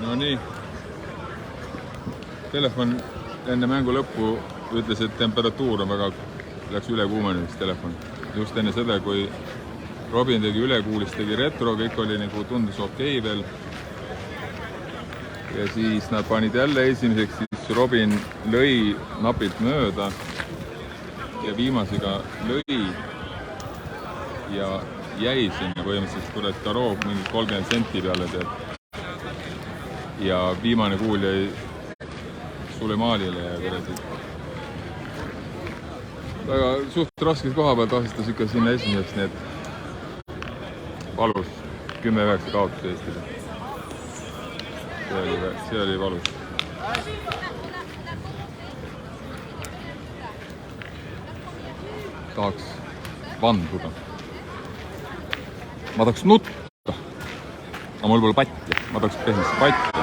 No nii. Telefon enne mängu lõppu ütles, et temperatuur on väga, läks üle kuumenemise telefon. Just enne seda, kui Robin tegi ülekuulis, tegi retro, kõik oli nagu tundus okei veel. Ja siis nad panid jälle esimeseks, siis Robin lõi napilt mööda ja viimasega lõi ja jäi sinna põhimõtteliselt, kurat Tarov mingi 30 senti peale teeb. Ja viimane kuul jäi Sulemalile ja kuradi. Väga suht raskes koha pealt asistas ikka sinna esimeseks, nii et valus 10-9 kaotus Eestile. See oli valus. Tahaks vanduda. Ma tahaks nutta. Aga mul pole patti. Ma tahaks tehnilist patti.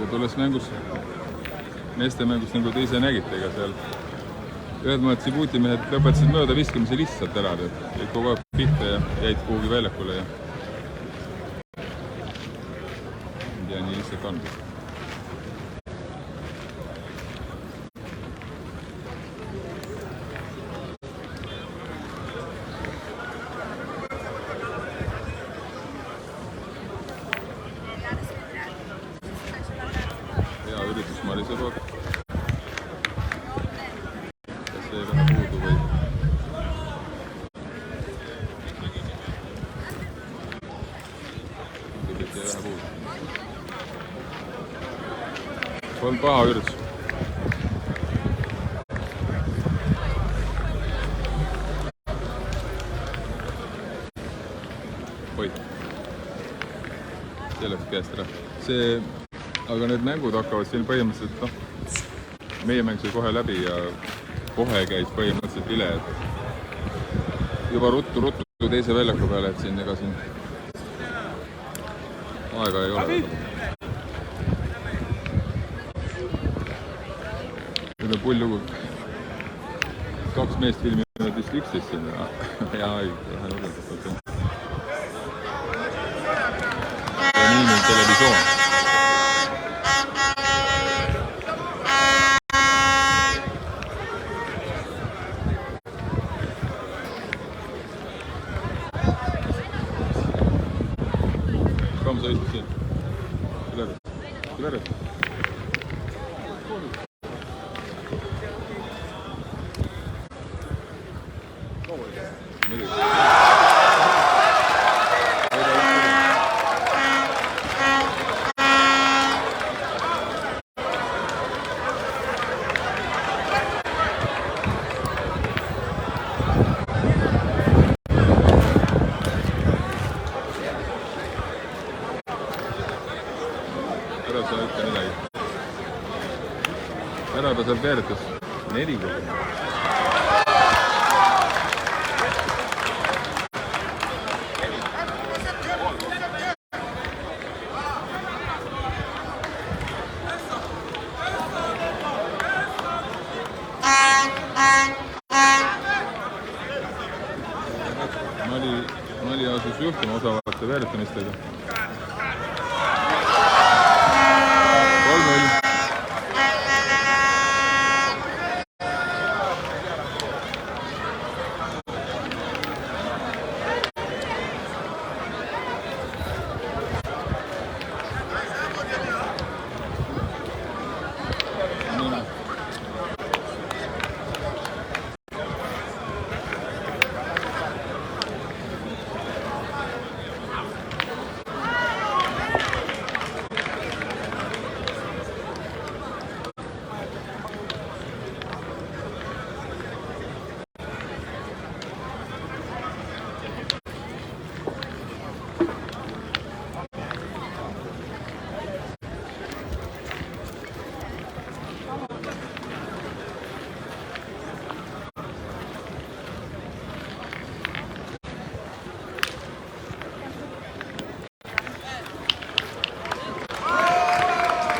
Tulles mängus, meeste mängus nagu te ise nägite, ega seal ühed mõned Sibuti mehed lõpetasid mööda viskamise lihtsalt ära, et kogu aeg pihta ja jäid kuhugi väljakule ja nii lihtsalt on. On paha üritus. Oi. See läks käest ära. Aga need mängud hakkavad siin põhimõtteliselt, noh, meie mäng sai kohe läbi ja kohe käis põhimõtteliselt üle, et juba ruttu teise väljaku peale, et siin ega siin aega ei ole. Nüüd on pull lugu. 2 meest filmivad vist 11 siin. Ja ei, vähe lugeldab. Ja nii nüüd televisioon. Kam sa istud siin? Küleres. Ära ta seal veeretas 4 korda. Mali asus juhtuma osavate veeretamistega. 3-0.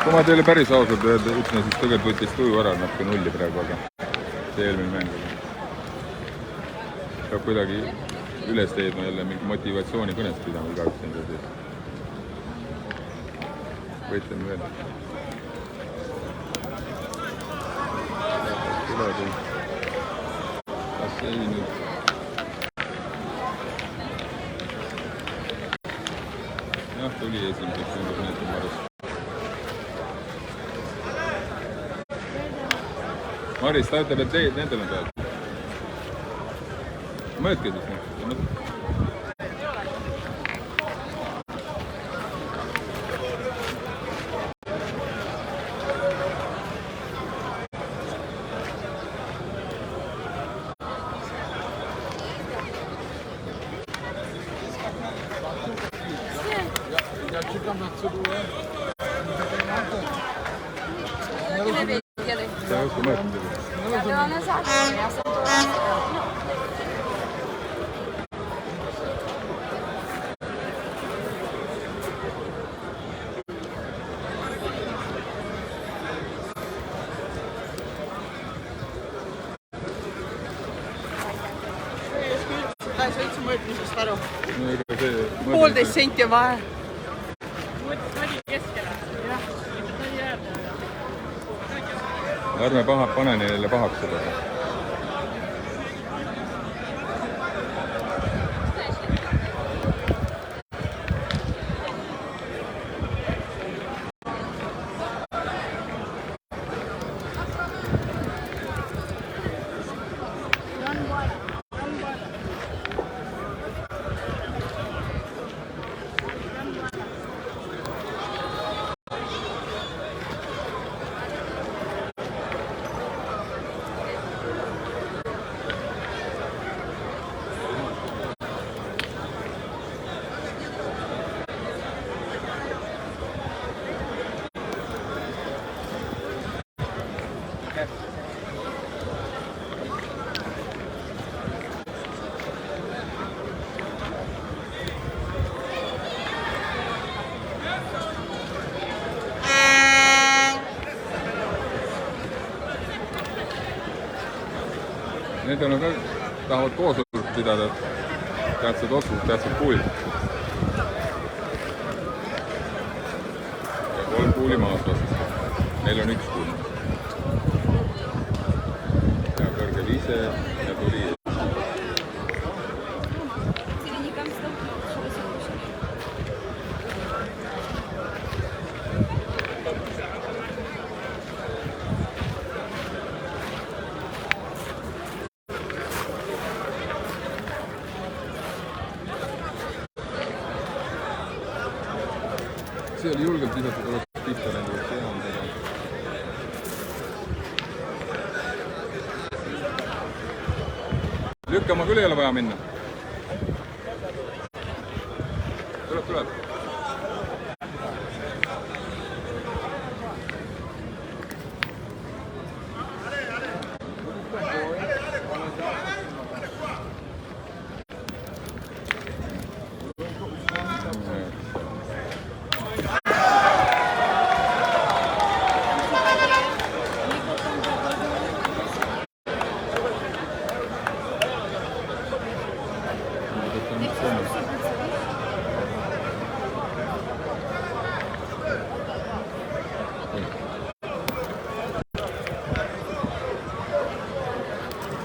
kui ma teile päris ausalt öelda, ütlen, siis tegelikult võttis tuju ära natuke nulli praegu, aga see eelmine mäng oli. Peab kuidagi üles leidma jälle mingi motivatsioonikõnest pidama igaüks enda sees. Võitleme veel. Kas ei nüüd? Jah, tuli esimeseks umbes meetri Maris. Maris, ta ütleb, et nendel on peal. Mõõtke siis nüüd. Mõõtmisest aru. 1,5 senti on vahe. Ärme pane neile pahaks seda. Need on ka, tahavad koosolekut pidada, tähtsad otsused, tähtsad kuulid. Ja 3 kuuli maas vastas. Neil on 1 kuul. Ja kõrge viise ja tuli ees. See oli julgelt visatud, oleks pihta läinud, oleks jäänud aga. Lükkama küll ei ole vaja minna. Tuleb.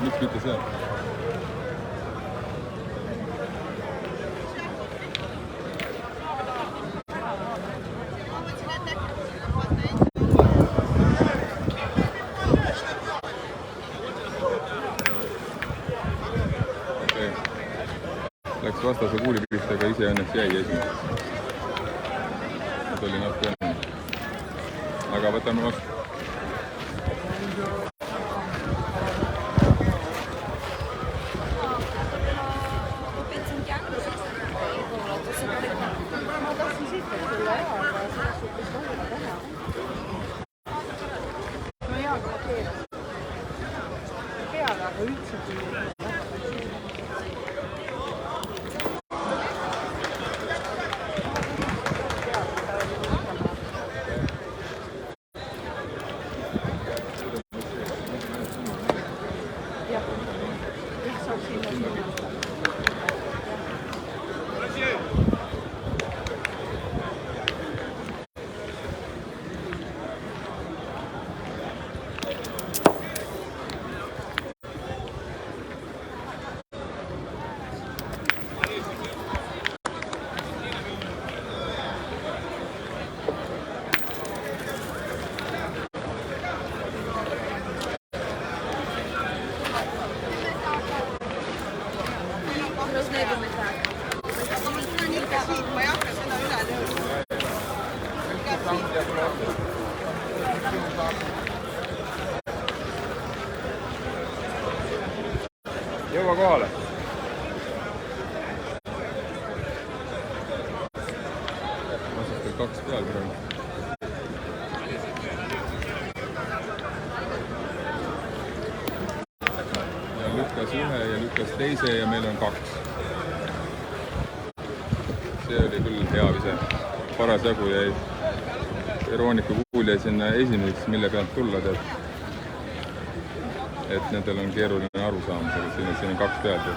Miks mitte seal? Okay. Läks vastase kuulipistega ise õnneks jäi esimeseks. See oli natuke enne. Aga võtame vastu. Jõua kohale. Vastastel 2 peal praegu. Ja lükkas 1 ja lükkas 2 ja meil on 2. See oli küll hea vise. Parasjagu jäi Veronika Kuul jäi sinna esimeseks, mille pealt tulla tead. Et nendel on keeruline aru saamisega, siin on 2 pealt.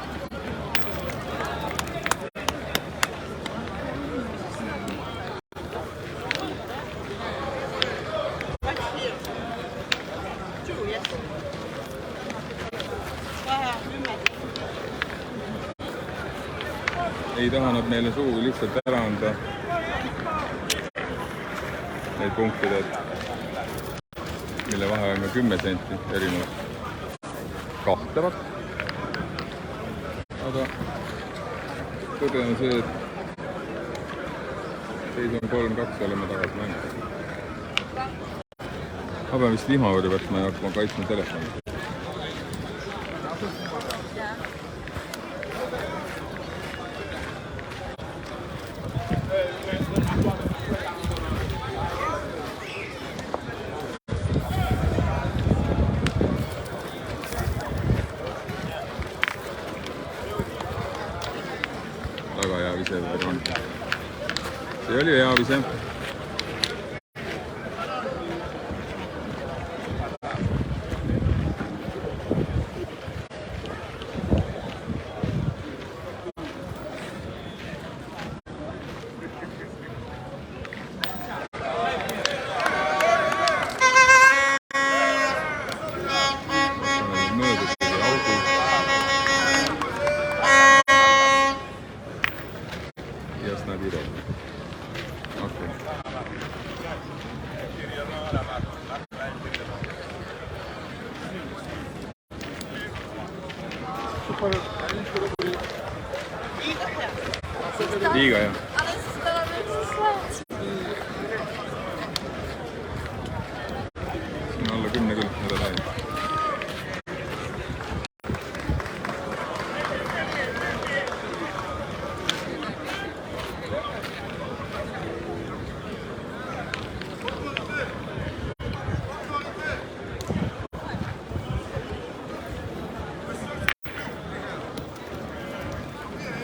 Ei taha nad meile sugugi lihtsalt ära anda neid punktid, mille vahe on 10 senti erinevalt. Kahtlevad. Aga tõde on see, et seis on 3-2, oleme tagasi mängu. Ma pean vist lihmavõrju võtma ja hakkama kaitsma telefoni. Väga hea vise on. See oli hea vise. Liiga hea. Siin on alla 10 küll, mida lähen.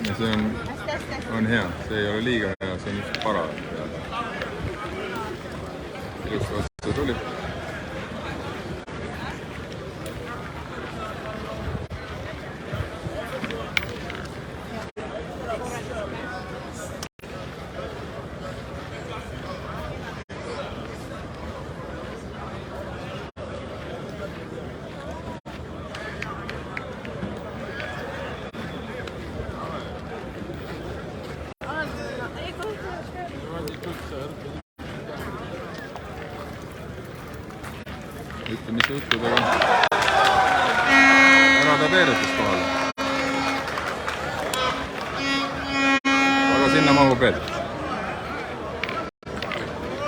Ja see on hea, see ei ole liiga hea, see on just para. Ilusti otsa tuli. Ütle, mis juhtud, aga ära ta veerutas kohale. Aga sinna mahub veel.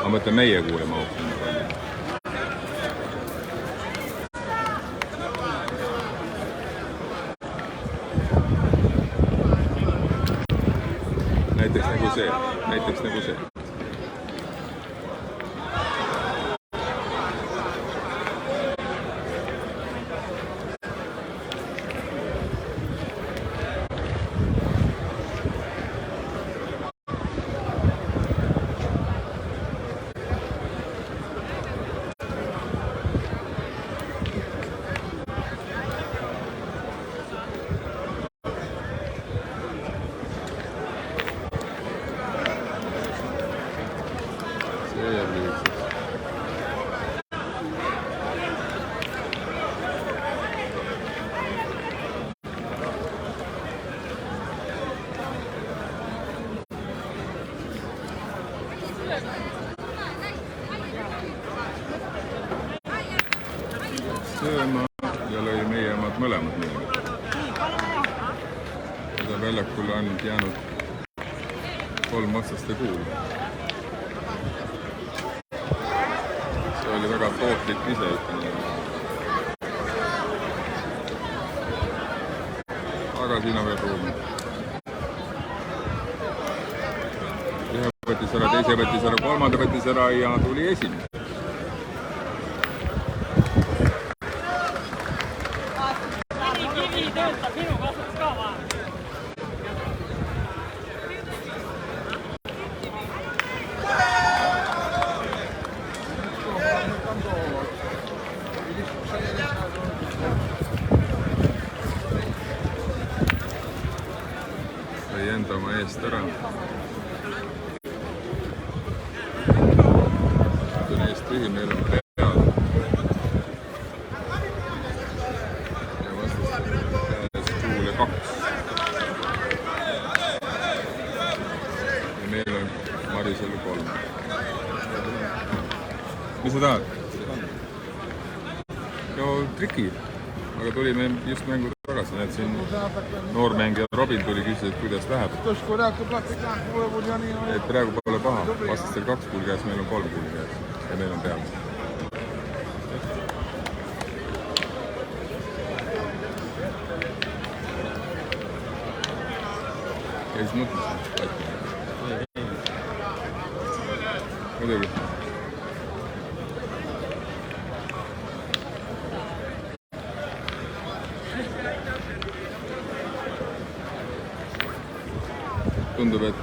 Ma mõtlen, meie kuule mahub sinna palju. Näiteks nagu see. sööma ja lõi meie omad mõlemad niimoodi. Seda väljakul on jäänud 3 vastaste kuul. See oli väga tootlik ise ikka. Aga siin on veel ruumi. Ühe võttis ära, teise võttis ära, kolmanda võttis ära ja tuli esimene. Kivi töötab minu kasuks ka vaja. Sai enda oma eest ära. on eest tühi, meil on peal. Ja vastas käes Kuule 2. Ja meil on Marisel 3. Mis sa tahad? No triki. Aga tulime just mängu tagasi, näed siin noormängija Robin tuli küsis, et kuidas läheb. Et praegu pole paha, vastastel 2 kuul käes, meil on 3 kuul käes ja meil on peal. Ja siis mõtlesin. Muidugi. Tundub, et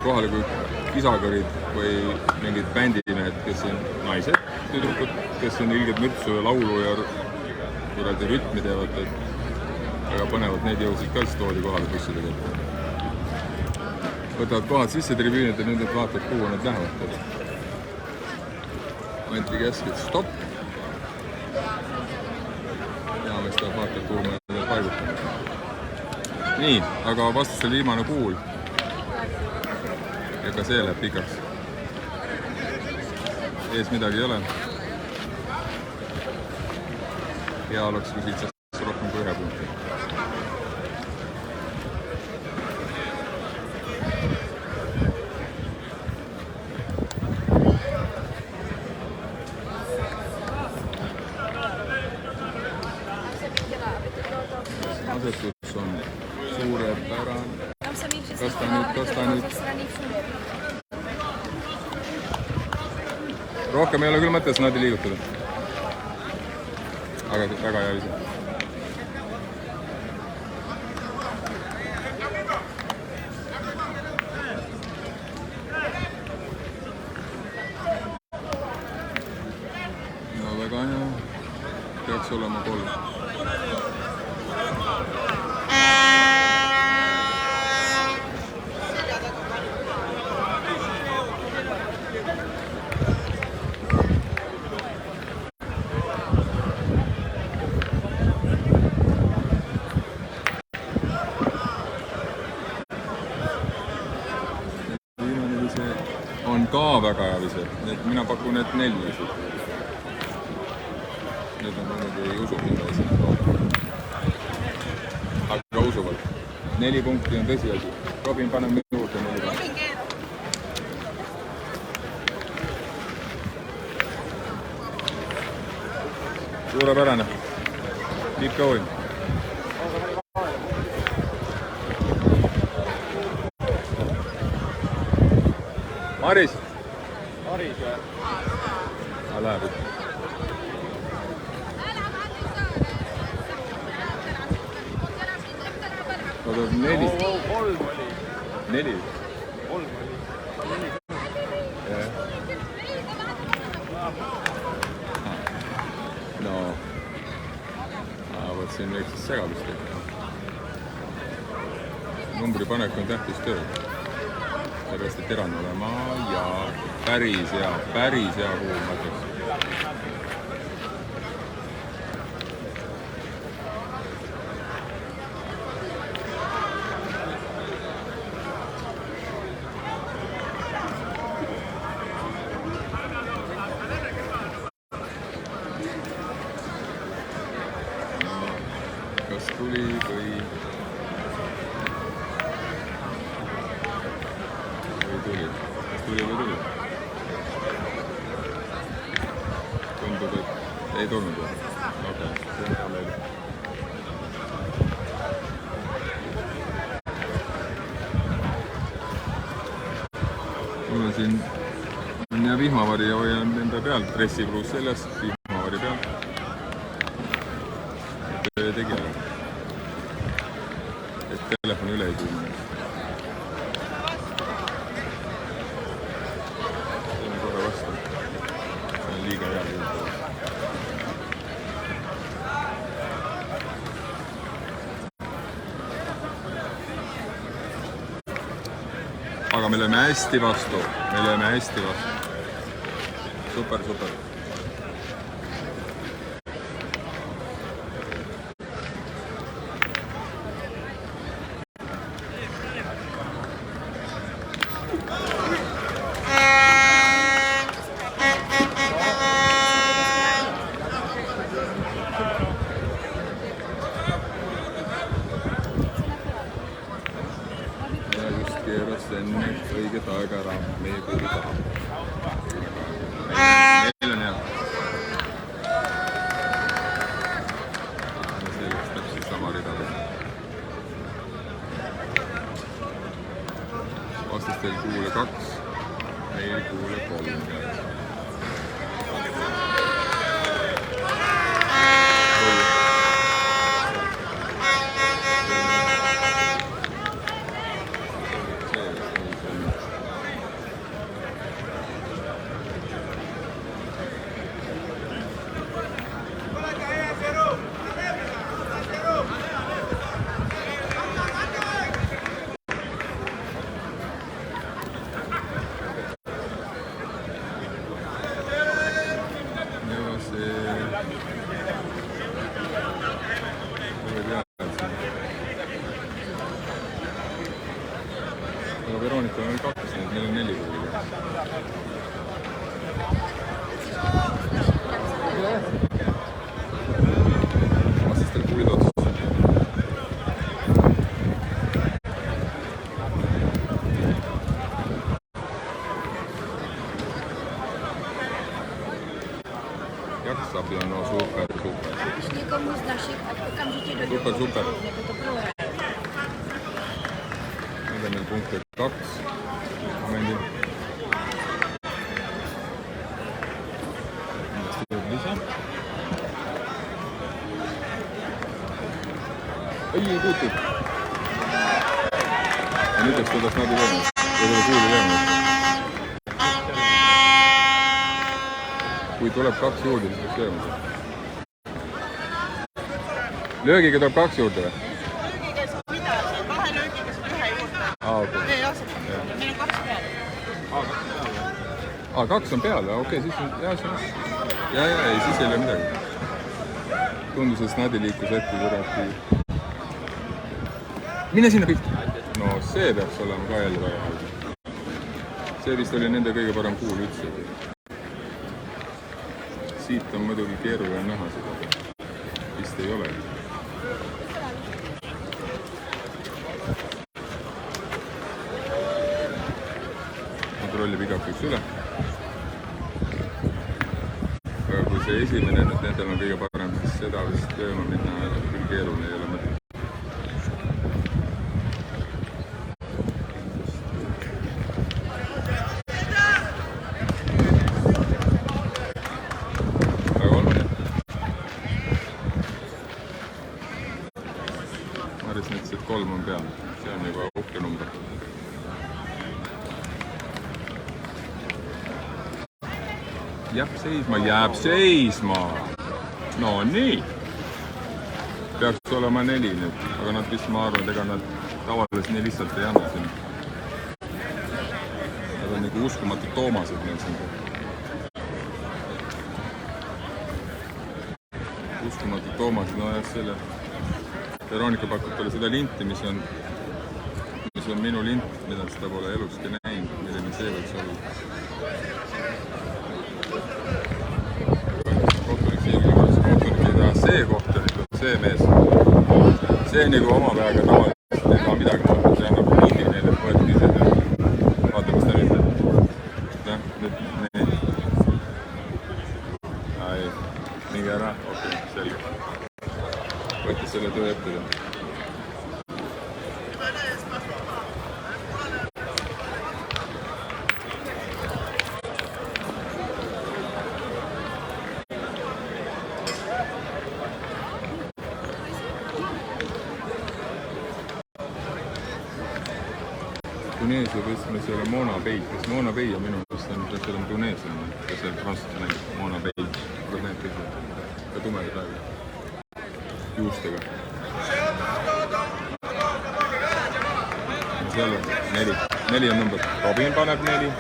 kohalikud kisakõrid või mingid bändimehed, kes on naised, tüdrukud, kes on ilgelt mürtsu ja laulu ja kuradi rütmi teevad, väga põnevad, neid jõusid ka siis toodi kohale bussidega. Võtavad kohad sisse tribüünid ja nüüd nad vaatavad, kuhu nad lähevad. Anti käsk, et stopp. Ja me seda vaatavad, kuhu me need paigutame. Nii, aga vastastel viimane kuul. Ja ka see läheb pikaks. Ees midagi ei ole. Hea oleks, kui siit saaks rohkem kui 1 punkti. Asetus on suurepärane. Kas ta nüüd? Rohkem ei ole küll mõttes nad ei liigutada. Aga väga hea ise. No väga hea. Peaks olema 3. On ka väga hea vise, et mina pakun, et 4 siit. Need on muidugi ei usu mida esimene. Aga usuvad. 4 punkti on tõsiasi. Robin, paneme juurde 4 punkti. Suurepärane. Keep going. Maris? Maris, jah. Läheb ikka. Oota, 4. 3 oli. 4. 3 oli. Jah. No. Võt siin võiks siis segadust teha. Numbri panek on tähtis töö. Sellepärast, et terane olema ja päris hea kuul mõtleks. Kas tuli või... Tuli või tuli? Ei tulnud või? Okei, see on hea meel. Mul on siin vihmavari ja hoian enda peal, dressipluus seljas, vihmavari peal. Töö tegi ära. Et telefoni üle ei kuulnud. See on korra vastu. See on liiga hea küll. Aga me lööme hästi vastu. Super. Enne õiget aega ära, meie kuuli taha. Meil on hea. See oleks täpselt sama rida. Vastastel kuule 2, meil kuule 3. Veronika on 2, meil on 4 kuuli. Vastastel kuulid otsast. Jak sabi on super. Super. Nüüd on meil punkte 2 momendil. Kindlasti tuleb lisa. Ei puutub. Ja nüüd eks tuleks nadi veel. Ei tule kuuli veel. Kui tuleb 2 juurde, siis peaks sööma. Löögiga tuleb 2 juurde või? Okay. Meil on 2 peale. 2 on peale, okei, siis on, ja, siis ei ole midagi. Tundus, et snadi liikus ette kurati. Mine sinna pihta. No see peaks olema ka jälle väga halb. See vist oli nende kõige parem kuul üldse. Siit on muidugi keeruline näha seda. Vist ei ole. Rollib igaks üks üle. Aga kui see esimene, et nendel on kõige parem, siis seda vist tööma minna küll keeruline ei ole mõtet. Väga oluline. Maris mõtles, et 3 on peal. See on juba uhke number. Jääb seisma. No nii. Peaks olema 4 nüüd, aga nad vist, ma arvan, ega nad tavaliselt nii lihtsalt ei anna siin. Nad on nagu uskumatud Toomased meil siin. Uskumatud Toomased, no jah, selle. Veronika pakub talle seda linti, mis on minu lint, mida seda pole eluski näinud, milline see võiks olla. See kohtunik on see mees. See nagu oma peaga tavaliselt ei taha midagi mõelda, see annab mingi neile võetud ise. Vaata, mis ta nüüd teeb. Nüüd nii. Ai, mingi selle töö ette teha. Tuneesia võistluses ei ole Mona Bey, kes Mona Bey on minu meelest on tuneeslane, kes see prantslane näitab, Mona Bey, kuidas need kõik ka tumeda praegu, juustega. Seal on 4 on number, Robin paneb 4.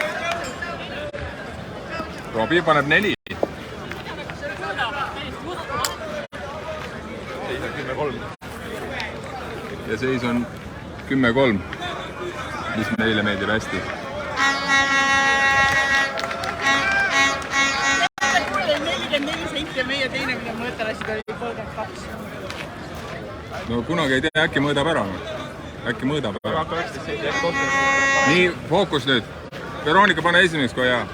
Robin paneb 4. Ja seis on 10-3. Mis meile meeldib hästi. Mulle 44 senti ja meie teine, mida mõõta lasid, oli 32. No kunagi ei tea, äkki mõõdab ära. Äkki mõõdab ära. Nii, fookus nüüd. Veronika, pane esimeseks kohe hea.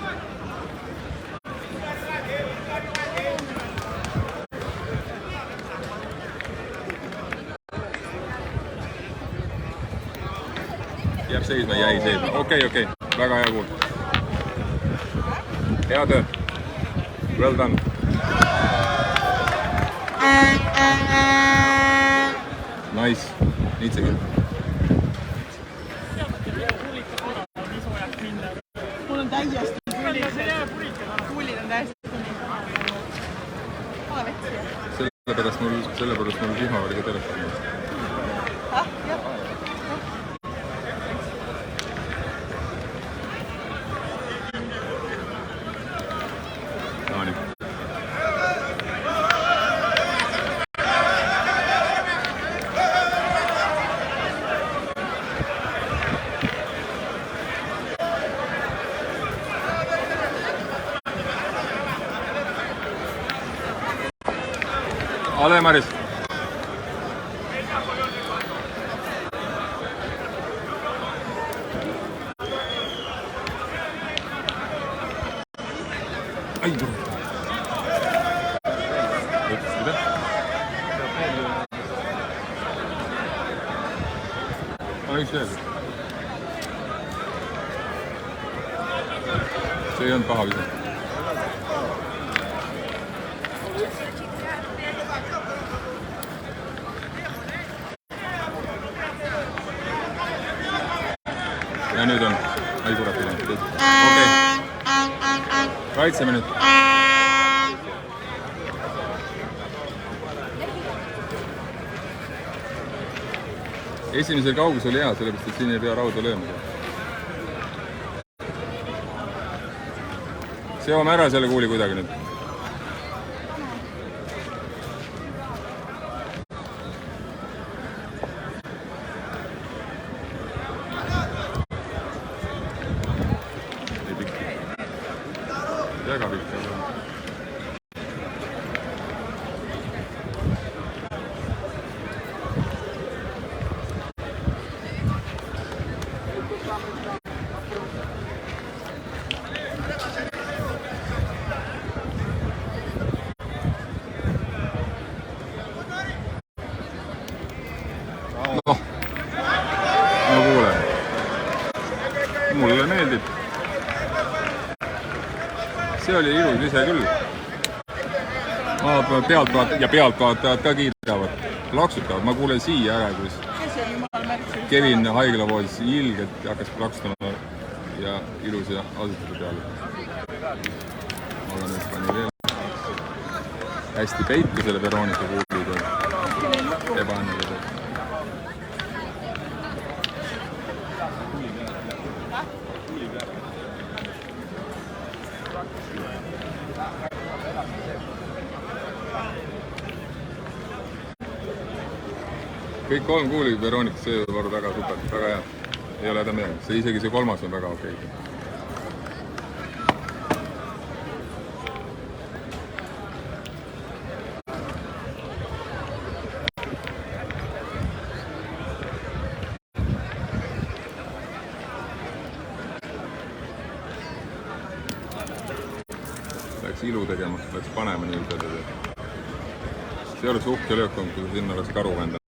Jääb seisma, jäi seisma. Okei. Väga hea kuul. Hea töö. Well done. Nice. Niitse küll. Mul on täiesti kuulid on täiesti Sellepärast mul vihma oli ka telefoni. jah. Ale Maris. Ai, kurat. Mida? Üks veel. See ei olnud paha visata. Ja nüüd on, ai kurat, okei. Kaitseme nüüd. Esimesel kaugus oli hea, sellepärast, et siin ei pea rauda lööma. Seome ära selle kuuli kuidagi nüüd. Väga pikk. Noh, no kuule, mulle meeldib. See oli ilus ise küll. Pealtvaatajad ka kiidavad, plaksutavad. Ma kuulen siia ära, kus Kevin haiglavoodis ilgelt hakkas plaksutama ja ilus ja asetada peale. Ma olen nüüd pani veel hästi peitu selle Veronika kuulid ja ebaõnnelised. Kõik 3 kuuli Veronika, see var väga super, väga hea. Ei ole häda midagi, isegi see 3. on väga okei. Läks ilu tegema, läks panema nii üldada. see oleks uhke löök olnud, kui sinna oleks karu vendanud.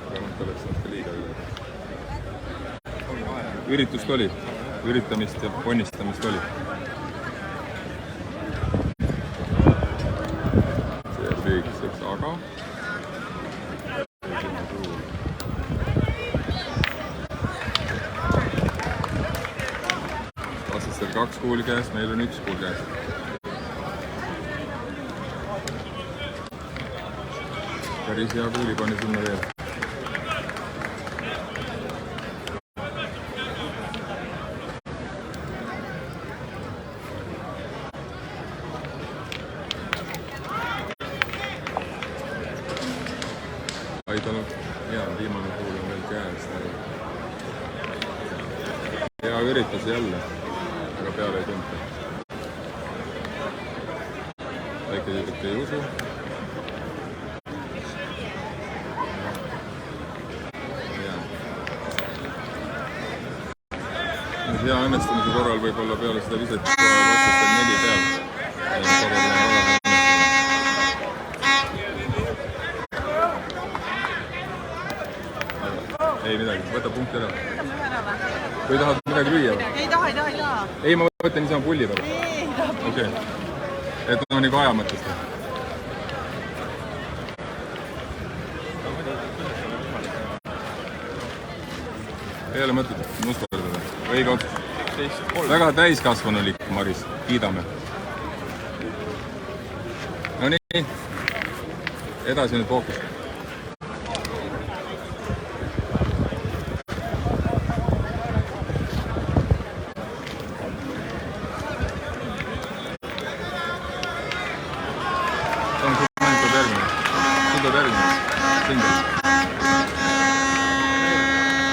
Aga noh, ta oleks natuke liiga üle. Üritust oli, üritamist ja ponnistamist oli. See jääb lühikeseks, aga vastastel 2 kuuli käes, meil on 1 kuul käes. Päris hea kuuli pani sinna veel. Aidal, hea, viimane kuul on veel käes. Hea üritus jälle, aga peale ei tunta. Väike tüüduk ei usu. Hea õnnestumise korral võib olla peale seda viset vastastel 4 peal. Ei midagi, võta punkti ära. Või tahad midagi lüüa? Ei taha. Ei, ma võtan niisama pulli peal. Okei. Et on nagu aja mõttes. Ei ole mõtet musterdada. Õige otsus. Väga täiskasvanulik, Maris. Kiidame. No nii. Edasi nüüd fookus.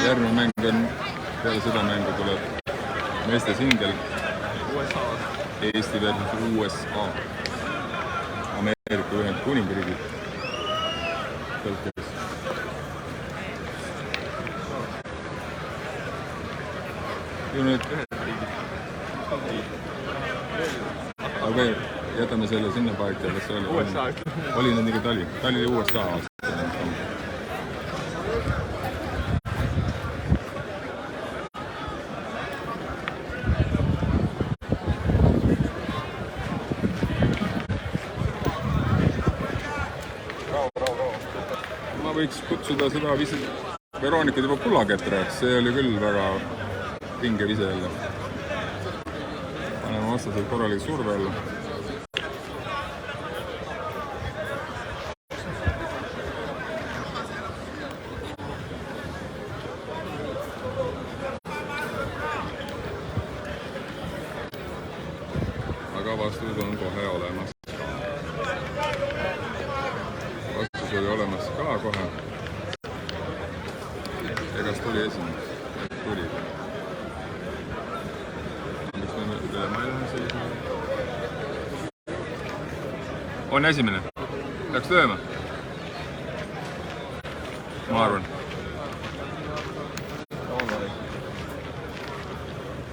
Järgmine mäng on, peale seda mängu tuleb meeste singel Eesti versus USA. Ameerika Ühendkuningriigid. Tõlkes. Ju nüüd aga jätame selle sinna paika, kas see oli? Oli nüüd nii Tali. Tali oli USA aasta. Võiks kutsuda seda viset Veronikat juba kullaketrajaks, see oli küll väga pinge vise jälle. Paneme vastased korralikult surve alla. Aga vastus on kohe olemas. Oli olemas ka kohe. Egas tuli esimene. Tuli. Miks me üle ma ei lähe seisma? On esimene. Läks lööma? Ma arvan.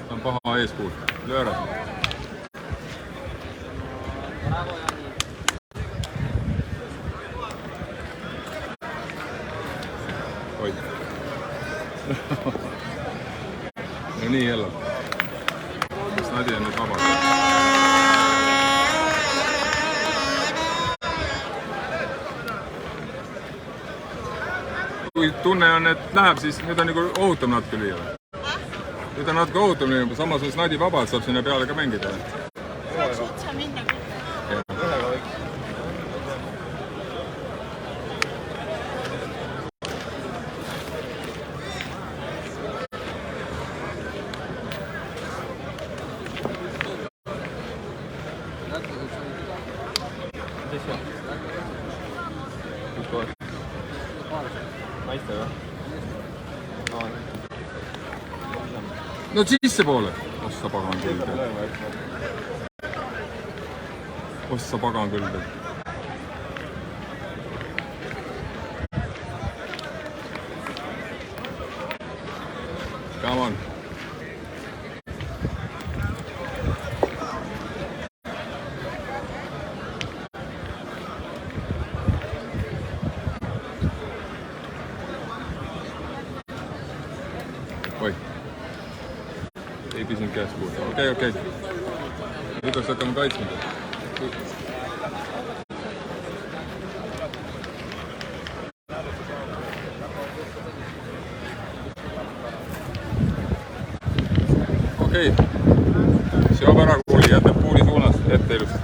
Ta on paha eeskuul. Löö ära. Oi. No nii jälle. Kas Nadi on nüüd vaba? Kui tunne on, et läheb, siis nüüd on nagu ohutam natuke lüüa. Nüüd on natuke ohutam lüüa, samas on Nadi vaba, et saab sinna peale ka mängida. Saaks otsa minna küll. Naiste või? No sisse poole. Ossa pagan küll. Ossa pagan küll. Come on. ei pisinud käest puudu. Okei. Nüüd peaks hakkama kaitsma. Okei. Seob ära kuuli, jätab kuuli suunas ette ilusti.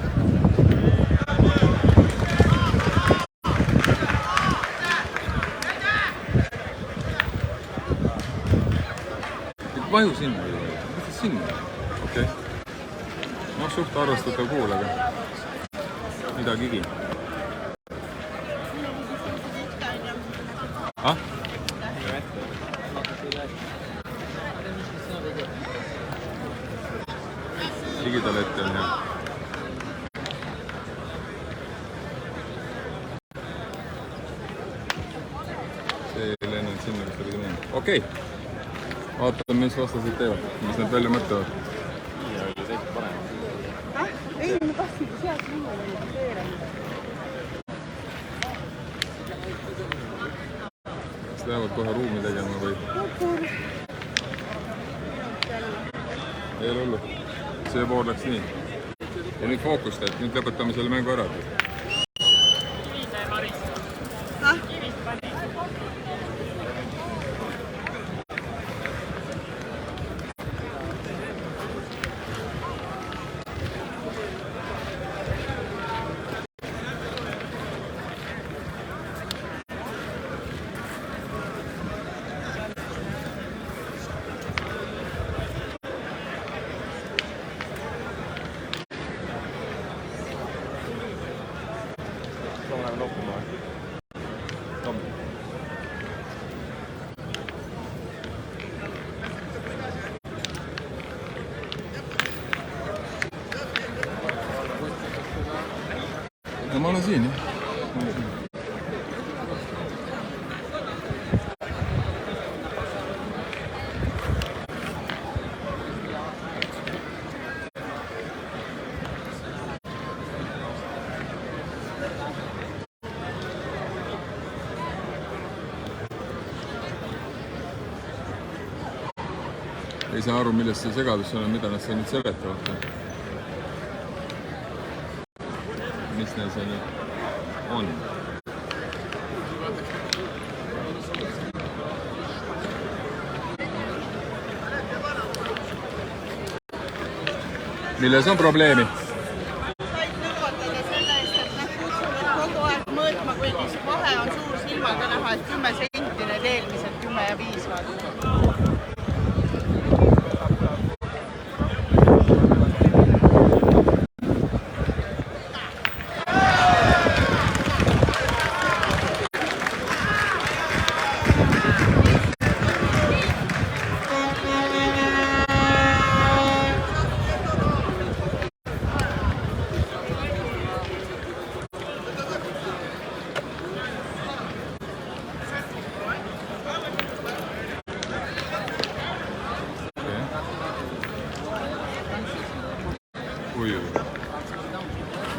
Vaju sinna või? Mõtled sinna? Okei. No suht arvestatav kuul, aga midagigi. Ah? Ligidal ette on hea. See ei lennanud sinna, kus ta pidi minna. Okei. Vaatame, mis vastased teevad, mis nad välja mõtlevad. Ei, ma tahtsin sealt minna teerama. Kas lähevad kohe ruumi tegema või? Ei ole hullu. See voor läks nii. Ja nüüd fookust, et nüüd lõpetame selle mängu ära. Ja ma olen siin, jah. Ei saa aru, millest see segadus on, mida nad seal nüüd seletavad. Mis neil see nüüd on? Milles on probleemi? Said nõuatada selle eest, et nad kutsuvad kogu aeg mõõtma, kuigi vahe on suur silmaga näha, et 10 senti need eelmised 10 ja 5 vaata.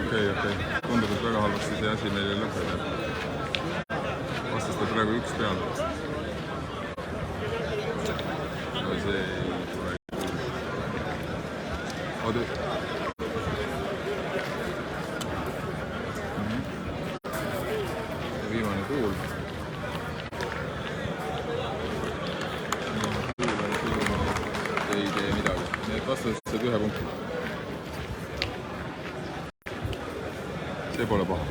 Okei. Tundub, et väga halvasti see asi meil ei lõpe. Vastastel praegu üks peal. No see ei tule. Oota. Viimane kuul. Ei tee midagi. Need vastased said 1 punkti. See pole paha.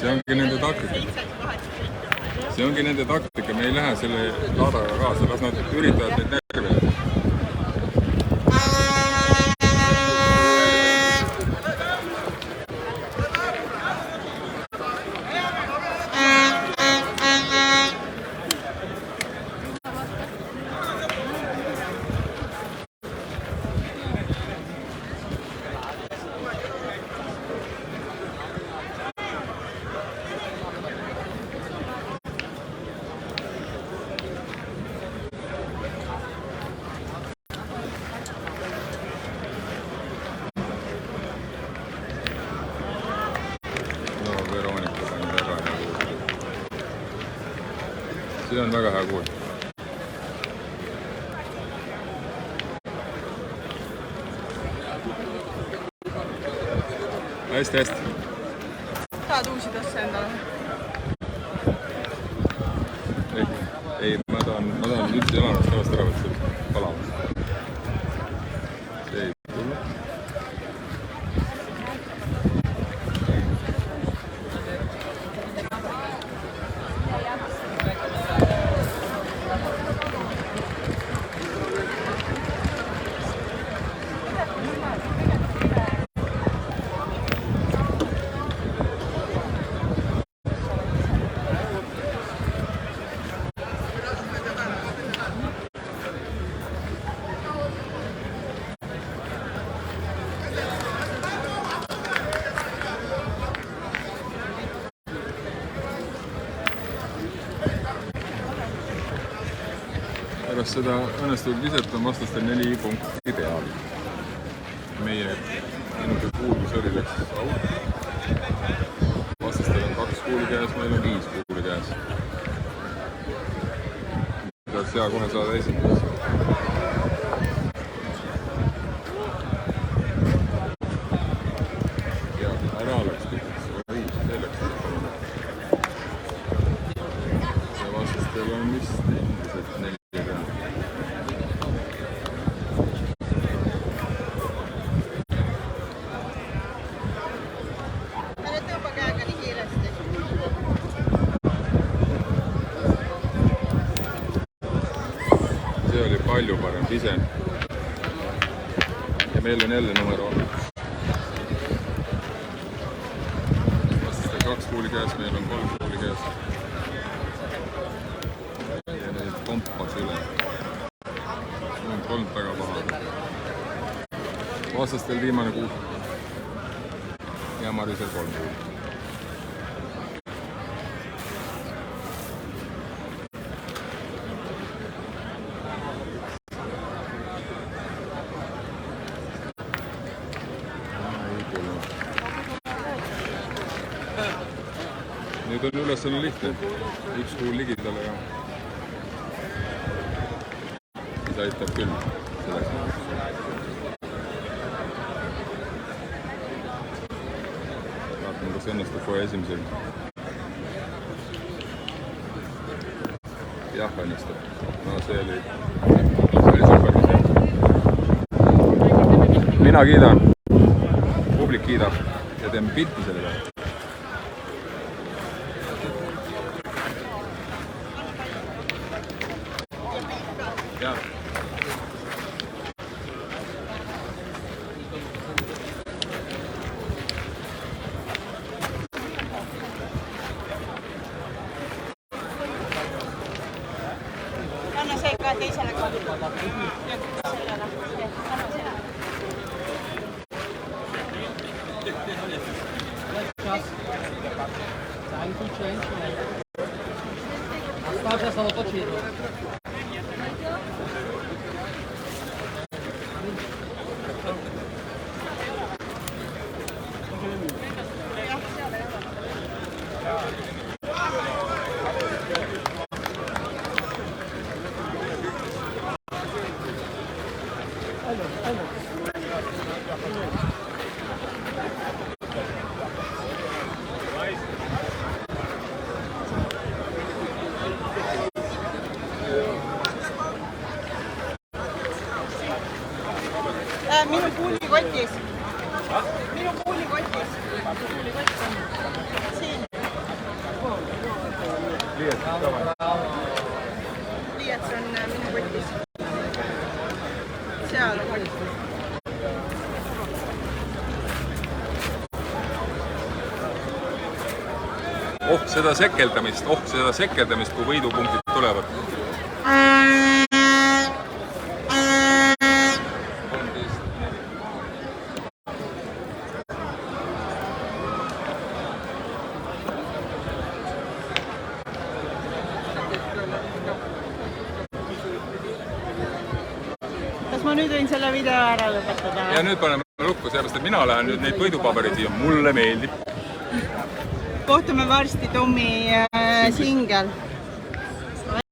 See ongi nende taktika. See ongi nende taktika. Me ei lähe selle laadaga kaasa. Las nad üritavad neid närvida. See on väga hea kuul. Hästi. Tahad uusi tosse endale? Ei, ma tahan üldse jalanast jalast ära võtta palamas. See ei tule. Pärast seda õnnestunud viset on vastastel 4 punkti peal. Meie ainuke kuulgus oli läks out. Vastastel on 2 kuuli käes, meil on 5 kuuli käes. Peaks hea kohe saada esimest. Ja ära oleks kõik. Oi, see läks. Ja vastastel on vist endiselt 4. See oli palju parem vise. Ja meil on jälle numero. Vastastel 2 kuuli käes, meil on 3 kuuli käes. Ja neid kompas üle. See on 3 väga paha. Vastastel viimane kuul. Ja Marisel 3 kuuli. Nüüd on ülesanne lihtne. 1 kuul ligidale ja siis aitab küll selleks. Vaatame, kas õnnestub kohe esimesel. Jah, õnnestub. No see oli super vise. Mina kiidan. Publik kiidab ja teeme pilti selle peale. Ja. Anna see ka teisele kaardile. Sellele. Anna selle. Minu kuulikotis. Minu kuulikotis. Siin. Liiats on minu kotis. Seal on kotis. Seda sekeldamist, kui võidupunktid tulevad. Kas ma nüüd võin selle video ära lõpetada? Ja nüüd paneme lukku, sellepärast et mina lähen nüüd neid võidupabereid siia. Mulle meeldib. Kohtume varsti Tommi singel.